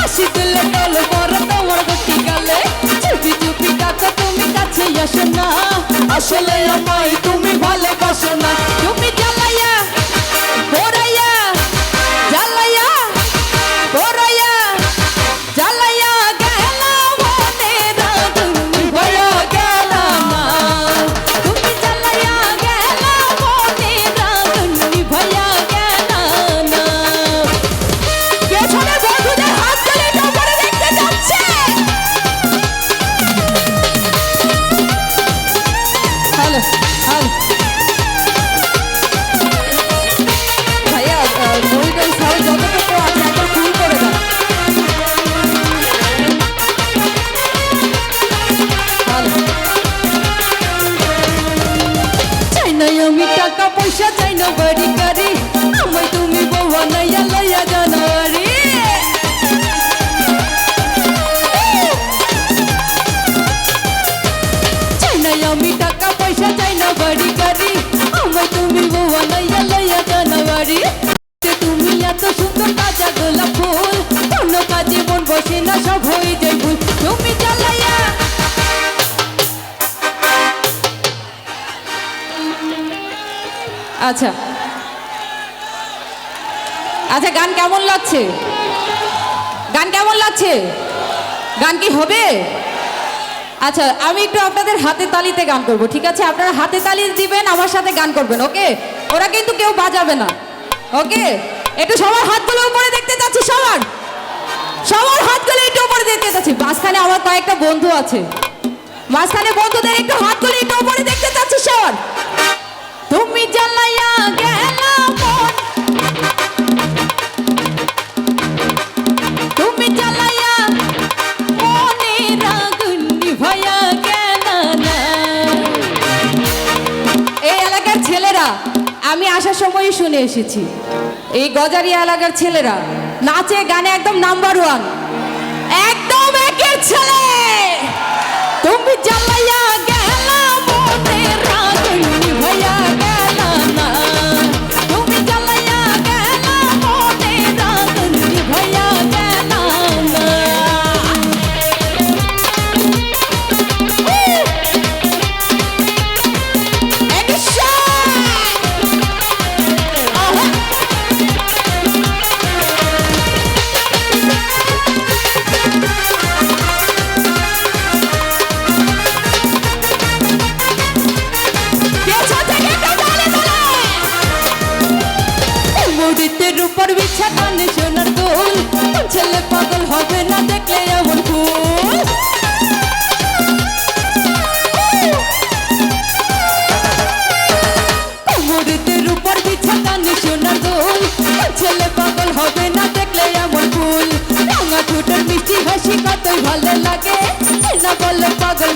হাসি দিলে টল পরে তোমার গতি গালে চুপি চুপি কাছে তুমি কাছে আসো না আসলে আমায় তুমি ভালোবাসো না। তুমি জ্বালাইয়া পোড়াইয়া জ্বালাইয়া পোড়াইয়া জ্বালাইয়া গেলা মনের আগুন নিভাইয়া গেলা না তুমি জ্বালাইয়া গেলা মনের আগুন নিভাইয়া গেলা না পেছনের বন্ধুদের হাত তুলে উপরে দেখতে যাচ্ছে হ্যালো হ্যালো ভাইয়া মনিটর সাউন্ড যতটুকু আছে একবার ফুল করে দাও হ্যালো চাই না আমি টাকা পয়সা চাই না বাড়ি গাড়ি আমায় তুমি বউ বানাইয়া লইয়া জানুয়ারি চাই না আমি টাকা পয়সা চাই না বাড়ি গাড়ি আমায় তুমি বউ বানাইয়া লইয়া জানুয়ারি তুমি এত সুন্দর তাজা গোলাপ ফুল কোনো কাজে মন বসে না সব হয়ে যায় ভুল তুমি জ্বালাইয়া আচ্ছা আচ্ছা গান কেমন লাগছে গান কেমন লাগছে গান কি হবে আচ্ছা আমি একটু আপনাদের হাতে তালিতে গান করব ঠিক আছে আপনারা হাতে তালি দিবেন আমার সাথে গান করবেন ওকে ওরা কিন্তু কেউ বাজাবে না ওকে একটু সবার হাতগুলো উপরে দেখতে চাচ্ছি সবার হাতগুলো একটু উপরে দেখতে চাচ্ছি মাঝখানে আমার কয়েকটা বন্ধু আছে মাঝখানে বন্ধুদের একটু হাতগুলো একটু উপরে দেখতে চাচ্ছি সবার তুমি জ্বালাইয়া গেলা মন তুমি জ্বালাইয়া মনের আগুন নিভাইয়া গেলা না এই এলাকার ছেলেরা আমি আসার সময়ই শুনে এসেছি এই গজারিয়া এলাকার ছেলেরা নাচে গানে একদম নাম্বার 1 একদম একের ছেলে তুমি জ্বালাইয়া গেলা মনের আগুন নিভাইয়া গেলা না তুমি জ্বালাইয়া গেলা মনের আগুন নিভাইয়া গেলা না মুড়িতের উপর বিছা কানে সোনার দোল ছেলে পাগল হবে না দেখলে এমন ফুল মুড়িতের উপর বিছা কানে সোনার দোল ছেলে পাগল হবে না দেখলে এমন ফুল রাঙা ঠোঁটের মিষ্টি হাসি কতই ভালো লাগে না বলে পাগল